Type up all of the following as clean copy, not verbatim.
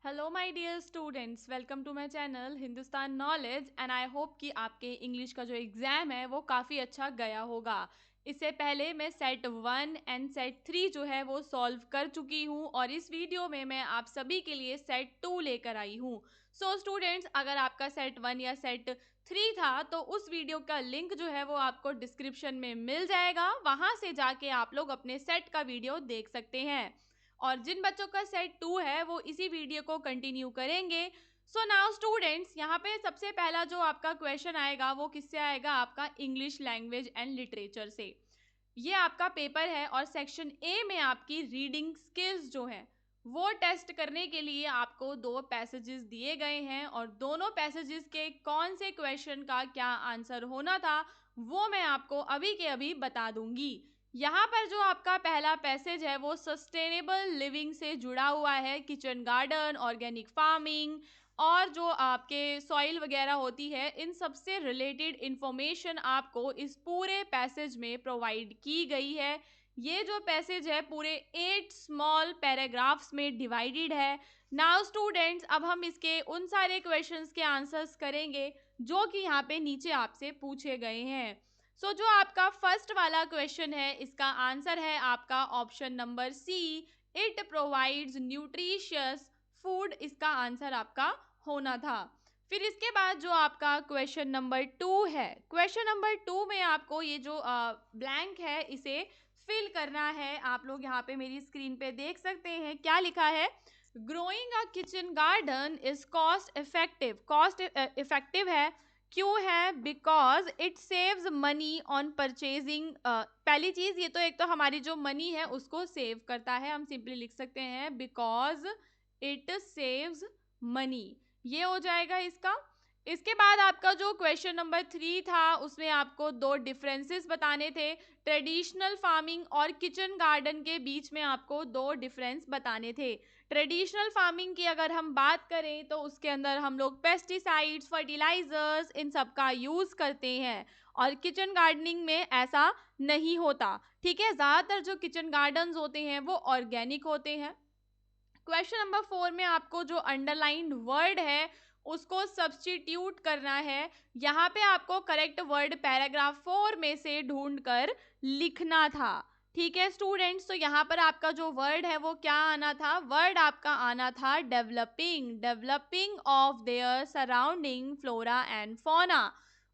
Hello my dear students, welcome to my channel Hindustan knowledge and I hope कि आपके English का जो exam है वो काफ़ी अच्छा गया होगा। इससे पहले मैं सेट 1 एंड सेट 3 जो है वो सॉल्व कर चुकी हूँ और इस वीडियो में मैं आप सभी के लिए सेट 2 लेकर आई हूँ। सो स्टूडेंट्स, अगर आपका सेट 1 या सेट 3 था तो उस वीडियो का लिंक जो है वो आपको डिस्क्रिप्शन में मिल जाएगा, वहाँ से जाके आप लोग अपने सेट का वीडियो देख सकते हैं। और जिन बच्चों का सेट 2 है वो इसी वीडियो को कंटिन्यू करेंगे। सो नाउ स्टूडेंट्स, यहाँ पे सबसे पहला जो आपका क्वेश्चन आएगा वो किससे आएगा? आपका इंग्लिश लैंग्वेज एंड लिटरेचर से। ये आपका पेपर है और सेक्शन ए में आपकी रीडिंग स्किल्स जो है वो टेस्ट करने के लिए आपको दो पैसेजेस दिए गए हैं और दोनों पैसेजेस के कौन से क्वेश्चन का क्या आंसर होना था वो मैं आपको अभी के अभी बता दूंगी। यहाँ पर जो आपका पहला पैसेज है वो सस्टेनेबल लिविंग से जुड़ा हुआ है। किचन गार्डन, ऑर्गेनिक फार्मिंग और जो आपके सॉइल वगैरह होती है, इन सब से रिलेटेड इंफॉर्मेशन आपको इस पूरे पैसेज में प्रोवाइड की गई है। ये जो पैसेज है पूरे 8 स्मॉल पैराग्राफ्स में डिवाइडेड है। नाउ स्टूडेंट्स, अब हम इसके उन सारे क्वेश्चंस के आंसर्स करेंगे जो कि यहाँ पे नीचे आपसे पूछे गए हैं। जो आपका फर्स्ट वाला क्वेश्चन है इसका आंसर है आपका option number C, it provides nutritious food. इसका आंसर आपका होना था। फिर इसके बाद जो आपका क्वेश्चन नंबर 2 है, क्वेश्चन नंबर 2 में आपको ये जो ब्लैंक है इसे फिल करना है। आप लोग यहाँ पे मेरी स्क्रीन पे देख सकते हैं क्या लिखा है। Growing a kitchen garden is cost effective. Cost effective है, क्यों है? Because it saves money on purchasing. पहली चीज, ये तो एक तो हमारी जो मनी है उसको सेव करता है, हम सिंपली लिख सकते हैं बिकॉज इट सेव्स मनी। ये हो जाएगा इसका। इसके बाद आपका जो क्वेश्चन नंबर 3 था उसमें आपको दो डिफरेंसेस बताने थे। ट्रेडिशनल फार्मिंग और किचन गार्डन के बीच में आपको दो डिफरेंस बताने थे। ट्रेडिशनल फार्मिंग की अगर हम बात करें तो उसके अंदर हम लोग पेस्टिसाइड्स, फर्टिलाइजर्स, इन सब का यूज करते हैं और किचन गार्डनिंग में ऐसा नहीं होता। ठीक है, ज्यादातर जो किचन गार्डन्स होते हैं वो ऑर्गेनिक होते हैं। क्वेश्चन नंबर 4 में आपको जो अंडरलाइंड वर्ड है उसको सब्स्टिट्यूट करना है। यहाँ पे आपको करेक्ट वर्ड पैराग्राफ 4 में से ढूंढकर लिखना था। ठीक है स्टूडेंट्स, तो यहाँ पर आपका जो वर्ड है वो क्या आना था? वर्ड आपका आना था developing. Developing of their surrounding flora and fauna.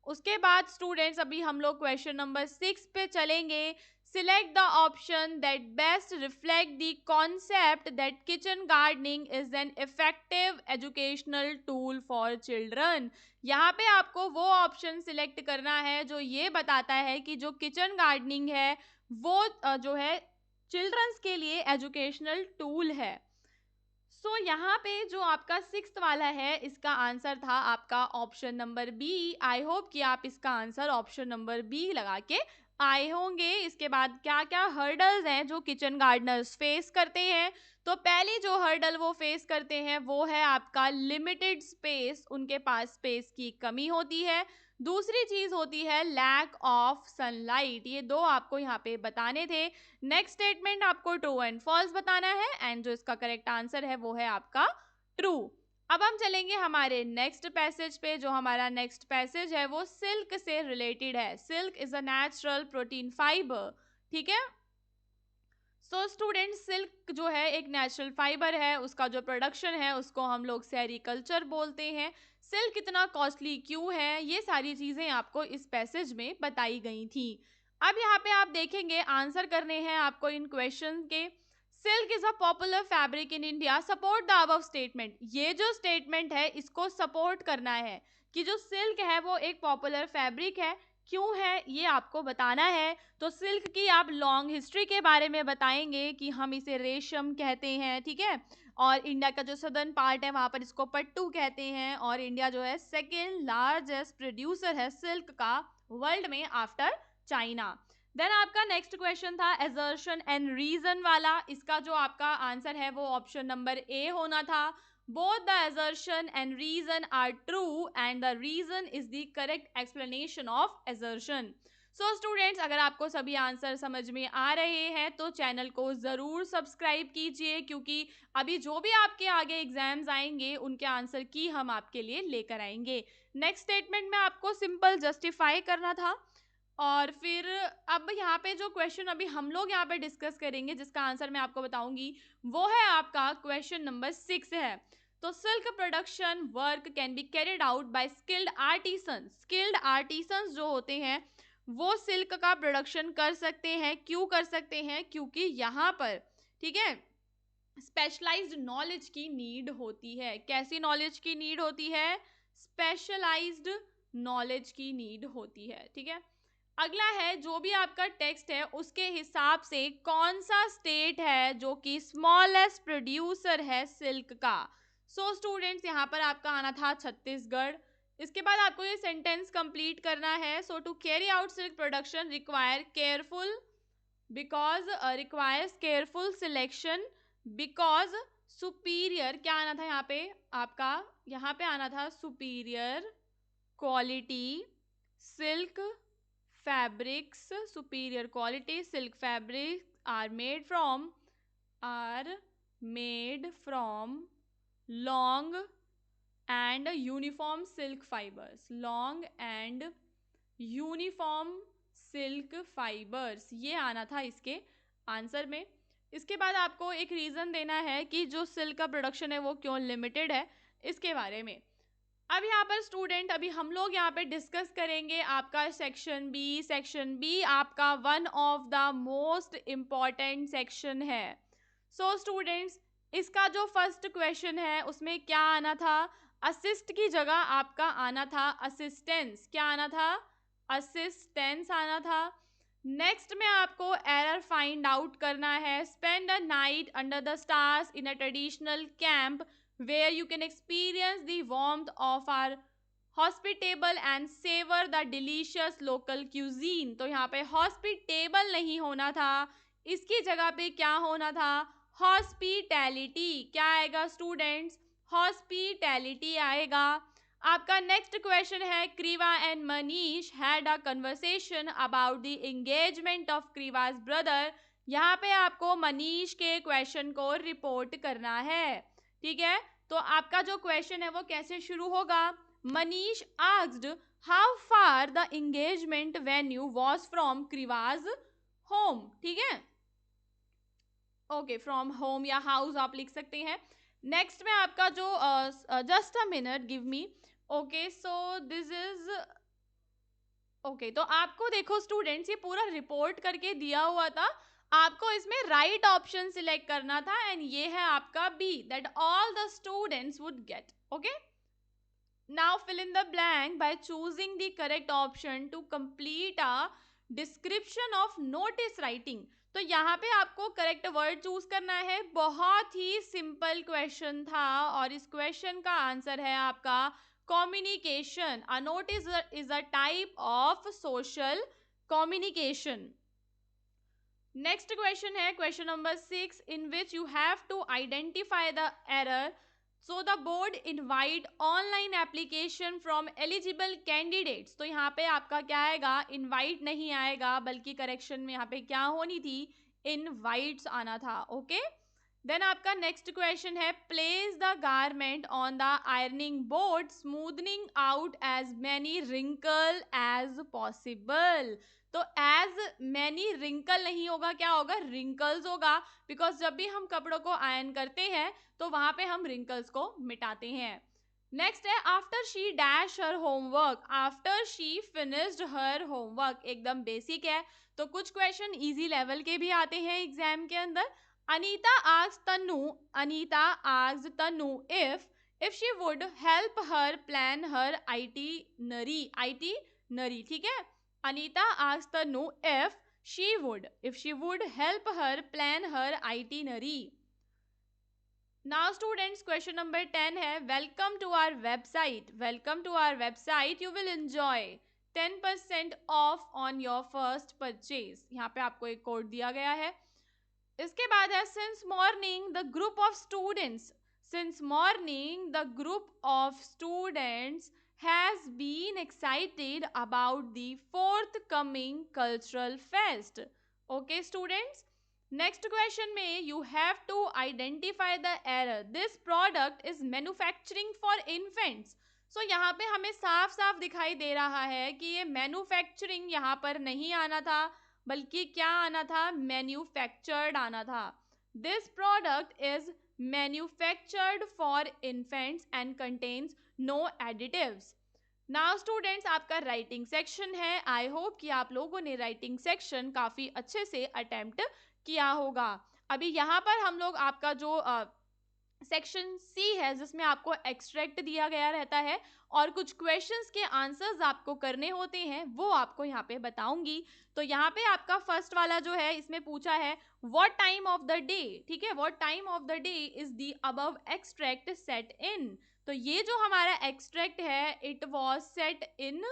उसके बाद स्टूडेंट्स अभी हम लोग क्वेश्चन नंबर 6 पे चलेंगे। Select the option that best reflect the concept that kitchen gardening is an effective educational tool for children। यहाँ पे आपको वो ऑप्शन सिलेक्ट करना है जो ये बताता है कि जो किचन गार्डनिंग है वो जो है चिल्ड्रंस के लिए एजुकेशनल टूल है। यहाँ पे जो आपका 6th वाला है इसका आंसर था आपका option number B. I hope कि आप इसका आंसर ऑप्शन नंबर बी लगा के आए होंगे। इसके बाद क्या क्या हर्डल्स हैं जो किचन गार्डनर्स फेस करते हैं? तो पहली जो हर्डल वो फेस करते हैं वो है आपका लिमिटेड स्पेस, उनके पास स्पेस की कमी होती है। दूसरी चीज होती है लैक ऑफ सनलाइट। ये दो आपको यहाँ पे बताने थे। नेक्स्ट स्टेटमेंट आपको ट्रू एंड फॉल्स बताना है एंड जो इसका करेक्ट आंसर है वो है आपका ट्रू। अब हम चलेंगे हमारे नेक्स्ट पैसेज पे। जो हमारा नेक्स्ट पैसेज है वो सिल्क से रिलेटेड है। Silk is a natural protein fibre. ठीक है, स्टूडेंट, सिल्क जो है एक नेचुरल फाइबर है, उसका जो प्रोडक्शन है उसको हम लोग सेरिकल्चर बोलते हैं। सिल्क इतना कॉस्टली क्यों है, ये सारी चीजें आपको इस पैसेज में बताई गई थी। अब यहाँ पे आप देखेंगे आंसर करने हैं आपको इन क्वेश्चन के। Silk is a popular fabric in India, support the above statement. ये जो स्टेटमेंट है इसको सपोर्ट करना है कि जो सिल्क है वो एक पॉपुलर फैब्रिक है। क्यों है ये आपको बताना है। तो सिल्क की आप लॉन्ग हिस्ट्री के बारे में बताएंगे कि हम इसे रेशम कहते हैं। ठीक है, और इंडिया का जो सदर्न पार्ट है वहां पर इसको पट्टू कहते हैं और इंडिया जो है सेकेंड लार्जेस्ट प्रोड्यूसर है सिल्क का वर्ल्ड में आफ्टर चाइना। देन आपका नेक्स्ट क्वेश्चन था एजर्शन एंड रीजन वाला। इसका जो आपका आंसर है वो ऑप्शन नंबर ए होना था। Both the assertion and reason are true and the reason is the correct explanation of assertion. So students, अगर आपको सभी आंसर समझ में आ रहे हैं तो चैनल को ज़रूर सब्सक्राइब कीजिए, क्योंकि अभी जो भी आपके आगे एग्जाम्स आएंगे उनके आंसर की हम आपके लिए लेकर आएंगे। नेक्स्ट स्टेटमेंट में आपको सिंपल जस्टिफाई करना था, और फिर अब यहाँ पे जो क्वेश्चन अभी हम लोग यहाँ पे डिस्कस करेंगे जिसका आंसर मैं आपको बताऊंगी, वो है आपका क्वेश्चन नंबर 6 है। तो silk production work can be carried out by skilled artisans. Skilled artisans जो होते हैं वो सिल्क का प्रोडक्शन कर सकते हैं। क्यों कर सकते हैं? क्योंकि यहाँ पर, ठीक है, स्पेशलाइज्ड नॉलेज की नीड होती है। कैसी नॉलेज की नीड होती है? स्पेशलाइज्ड नॉलेज की नीड होती है, ठीक है। अगला है, जो भी आपका टेक्स्ट है उसके हिसाब से कौन सा स्टेट है जो कि स्मॉलेस्ट प्रोड्यूसर है सिल्क का। सो स्टूडेंट्स, यहाँ पर आपका आना था छत्तीसगढ़। इसके बाद आपको ये सेंटेंस कंप्लीट करना है। So to carry out silk production require careful requires careful selection because superior, क्या आना था यहाँ पे आपका? यहाँ पे आना था superior quality silk fabrics, superior quality silk fabrics are made from long and uniform silk fibers, long and uniform silk fibers, ये आना था इसके आंसर में। इसके बाद आपको एक रीजन देना है कि जो सिल्क का प्रोडक्शन है वो क्यों लिमिटेड है, इसके बारे में। अब यहाँ पर स्टूडेंट, अभी हम लोग यहाँ पे डिस्कस करेंगे आपका सेक्शन बी। सेक्शन बी आपका one of the most important section है। सो स्टूडेंट्स, इसका जो फर्स्ट क्वेश्चन है उसमें क्या आना था? असिस्ट की जगह आपका आना था असिस्टेंस। क्या आना था? असिस्टेंस आना था। नेक्स्ट में आपको एरर फाइंड आउट करना है। Spend a night under the stars in a traditional camp where you can experience the warmth of our hospitable and savor the delicious local cuisine। तो यहाँ पे hospitable नहीं होना था, इसकी जगह पे क्या होना था? hospitality। क्या आएगा स्टूडेंट्स? hospitality आएगा। आपका नेक्स्ट क्वेश्चन है, Kriva and Manish had a conversation about the engagement of Kriva's brother. यहाँ पे आपको मनीष के क्वेश्चन को रिपोर्ट करना है, ठीक है। तो आपका जो क्वेश्चन है वो कैसे शुरू होगा? Manish asked how far the engagement venue was from Kriva's home, ठीक है। ओके, फ्रॉम होम या हाउस आप लिख सकते हैं। नेक्स्ट में आपका जो just a minute give me. Okay, so this is okay. तो आपको देखो स्टूडेंट्स, ये पूरा रिपोर्ट करके दिया हुआ था, आपको इसमें राइट ऑप्शन सिलेक्ट करना था, एंड ये है आपका B, that all the students would get. Okay, now fill in the blank by choosing the correct option to complete a description of notice writing. तो यहाँ पे आपको करेक्ट वर्ड चूज करना है। बहुत ही सिंपल क्वेश्चन था, और इस क्वेश्चन का आंसर है आपका communication. A note is a type of social communication. Next question है question number 6, in which you have to identify the error. So the board invite online application from eligible candidates. तो यहाँ पे आपका क्या आएगा? invite नहीं आएगा, बल्कि करेक्शन में यहाँ पे क्या होनी थी? invites आना था। ओके, देन आपका नेक्स्ट क्वेश्चन है, place the garment on the ironing board smoothening out as many wrinkle as possible. तो एज मैनी रिंकल नहीं होगा, क्या होगा? रिंकल्स होगा, बिकॉज जब भी हम कपड़ों को आयरन करते हैं तो वहां पे हम रिंकल्स को मिटाते हैं। नेक्स्ट है, after she dash her homework, after she finished her homework. एकदम बेसिक है, तो कुछ क्वेश्चन इजी लेवल के भी आते हैं एग्जाम के अंदर। Anita asked Tanu if she would help her plan her itinerary, ठीक है। Anita asked Tanu if she would help her plan her itinerary. Now students, question number 10 है, welcome to our website. Welcome to our website. You will enjoy 10% off on your first purchase. यहाँ पे आपको एक code दिया गया है। इसके बाद है, since morning the group of students has been excited about the forthcoming cultural fest. Okay, students. Next question में you have to identify the error. This product is manufacturing for infants. So यहाँ पे हमें साफ साफ दिखाई दे रहा है कि ये मैन्युफैक्चरिंग यहाँ पर नहीं आना था, बल्कि क्या आना था, मैन्युफैक्चर्ड आना था. This product is manufactured for infants and contains no additives. Now students, आपका राइटिंग सेक्शन है. आई होप कि आप लोगों ने राइटिंग सेक्शन काफ़ी अच्छे से अटेम्प्ट किया होगा. अभी यहाँ पर हम लोग आपका जो सेक्शन सी है, जिसमें आपको एक्सट्रैक्ट दिया गया रहता है और कुछ क्वेश्चंस के आंसर्स आपको करने होते हैं, वो आपको यहाँ पे बताऊंगी. तो यहाँ पे आपका फर्स्ट वाला जो है, इसमें पूछा है what time of the day. ठीक है, what time of the day is the above extract set in. तो ये जो हमारा एक्सट्रैक्ट है, it was set in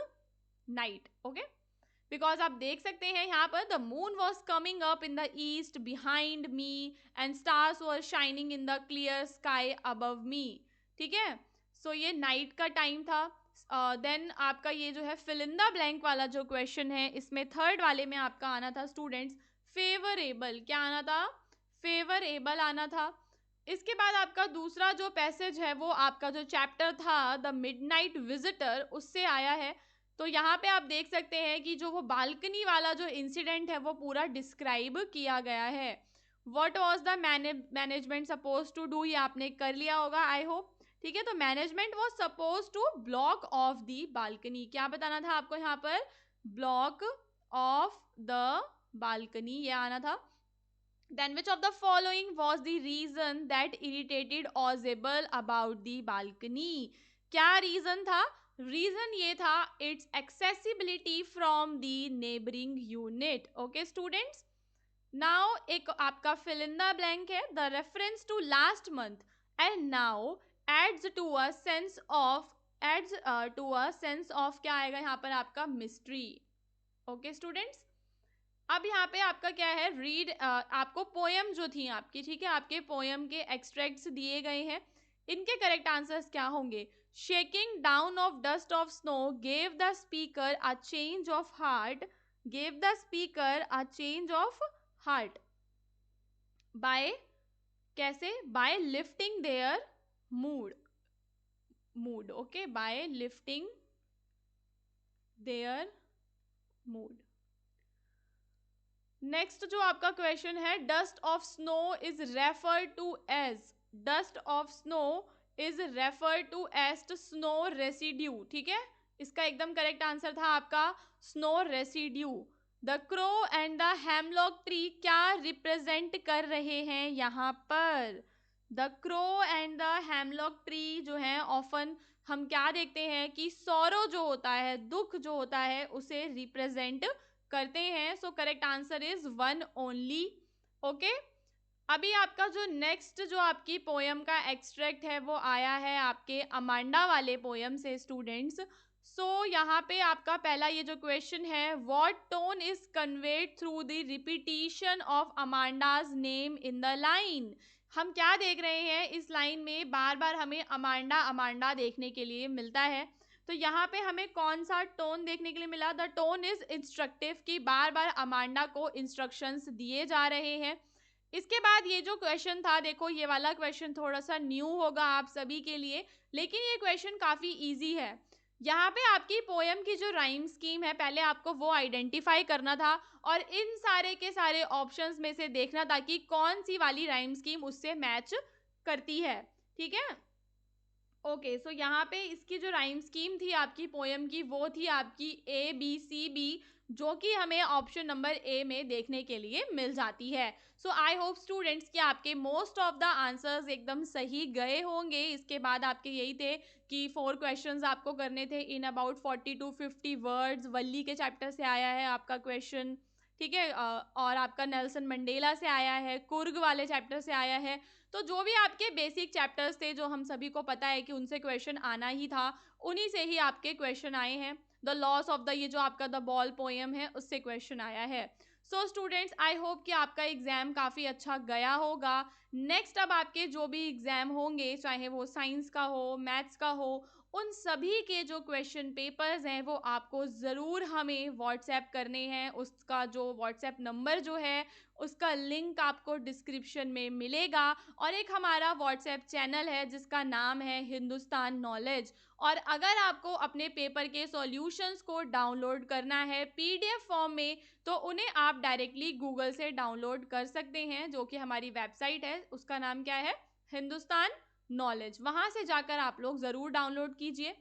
night. Okay, because आप देख सकते हैं यहाँ पर the moon was coming up in the east behind me and stars were shining in the clear sky above me. ठीक है, सो ये नाइट का टाइम था. देन आपका ये जो है फिल इन द ब्लैंक वाला जो क्वेश्चन है, इसमें थर्ड वाले में आपका आना था स्टूडेंट्स फेवरेबल. क्या आना था, फेवरेबल आना था. इसके बाद आपका दूसरा जो पैसेज है, वो आपका जो चैप्टर था द मिडनाइट विजिटर, उससे आया है. तो यहाँ पे आप देख सकते हैं कि जो वो बालकनी वाला जो इंसिडेंट है, वो पूरा डिस्क्राइब किया गया है. What was the management suppose to do, ये आपने कर लिया होगा आई होप. ठीक है, तो management was suppose to block off the balcony. क्या बताना था आपको यहाँ पर, ब्लॉक ऑफ द बालकनी, ये आना था. Then which of the following was the reason that irritated Ozable about the balcony? क्या रीजन था, रीजन ये था it's accessibility from the neighbouring unit. Okay students, now एक आपका फिल इन द ब्लैंक है, the reference to last month and now adds to a sense of, क्या आएगा यहाँ पर आपका, मिस्ट्री. ओके स्टूडेंट्स, अब यहाँ पे आपका क्या है, रीड, आपको पोयम जो थी आपकी, ठीक है, आपके पोयम के एक्सट्रैक्ट्स दिए गए हैं. इनके करेक्ट आंसर्स क्या होंगे. Shaking down of dust of snow gave the speaker a change of heart, gave the speaker a change of heart by, कैसे, by lifting their mood. Okay, by lifting their mood. Next जो आपका question है, dust of snow is refer to as, dust of snow is refer to as snow residue. ठीक है, इसका एकदम correct answer था आपका snow residue. The crow and the hemlock tree क्या रिप्रेजेंट कर रहे हैं यहाँ पर. The crow and the hemlock tree जो है, ऑफन हम क्या देखते हैं कि सौरो जो होता है, दुख जो होता है, उसे रिप्रेजेंट करते हैं. So correct answer is one only. Okay, अभी आपका जो नेक्स्ट जो आपकी पोयम का एक्सट्रैक्ट है, वो आया है आपके अमांडा वाले पोयम से स्टूडेंट्स. सो यहाँ पे आपका पहला ये जो क्वेश्चन है, what tone is conveyed through the repetition of Amanda's name in the line. हम क्या देख रहे हैं, इस लाइन में बार बार हमें अमांडा अमांडा देखने के लिए मिलता है. तो यहाँ पे हमें कौन सा टोन देखने के लिए मिला, द टोन इज इंस्ट्रक्टिव, की बार बार अमांडा को इंस्ट्रक्शंस दिए जा रहे हैं. इसके बाद ये जो क्वेश्चन था, देखो ये वाला क्वेश्चन थोड़ा सा न्यू होगा आप सभी के लिए, लेकिन ये क्वेश्चन काफी इजी है. यहाँ पे आपकी पोयम की जो राइम स्कीम है, पहले आपको वो आइडेंटिफाई करना था और इन सारे के सारे ऑप्शंस में से देखना था कि कौन सी वाली राइम स्कीम उससे मैच करती है. ठीक है, ओके, सो यहाँ पे इसकी जो राइम स्कीम थी आपकी पोयम की, वो थी आपकी ABCB, जो कि हमें ऑप्शन नंबर ए में देखने के लिए मिल जाती है. सो आई होप स्टूडेंट्स कि आपके मोस्ट ऑफ द आंसर्स एकदम सही गए होंगे. इसके बाद आपके यही थे कि 4 क्वेश्चंस आपको करने थे इन अबाउट 40 to 50 वर्ड्स. वल्ली के चैप्टर से आया है आपका क्वेश्चन. ठीक है, और आपका नेल्सन मंडेला से आया है, कुर्ग वाले चैप्टर से आया है. तो जो भी आपके बेसिक चैप्टर्स थे, जो हम सभी को पता है कि उनसे क्वेश्चन आना ही था, उन्हीं से ही आपके क्वेश्चन आए हैं. द लॉस ऑफ द, ये जो आपका द बॉल पोएम है, उससे क्वेश्चन आया है. सो स्टूडेंट्स, आई होप कि आपका एग्जाम काफ़ी अच्छा गया होगा. नेक्स्ट अब आपके जो भी एग्जाम होंगे, चाहे वो साइंस का हो, मैथ्स का हो, उन सभी के जो क्वेश्चन पेपर्स हैं वो आपको ज़रूर हमें व्हाट्सएप करने हैं। उसका जो व्हाट्सएप नंबर जो है उसका लिंक आपको डिस्क्रिप्शन में मिलेगा, और एक हमारा व्हाट्सएप चैनल है जिसका नाम है हिंदुस्तान नॉलेज। और अगर आपको अपने पेपर के सॉल्यूशंस को डाउनलोड करना है पीडीएफ फॉर्म में, तो उन्हें आप डायरेक्टली गूगल से डाउनलोड कर सकते हैं, जो कि हमारी वेबसाइट है, उसका नाम क्या है, हिंदुस्तान नॉलेज। वहां से जाकर आप लोग जरूर डाउनलोड कीजिए।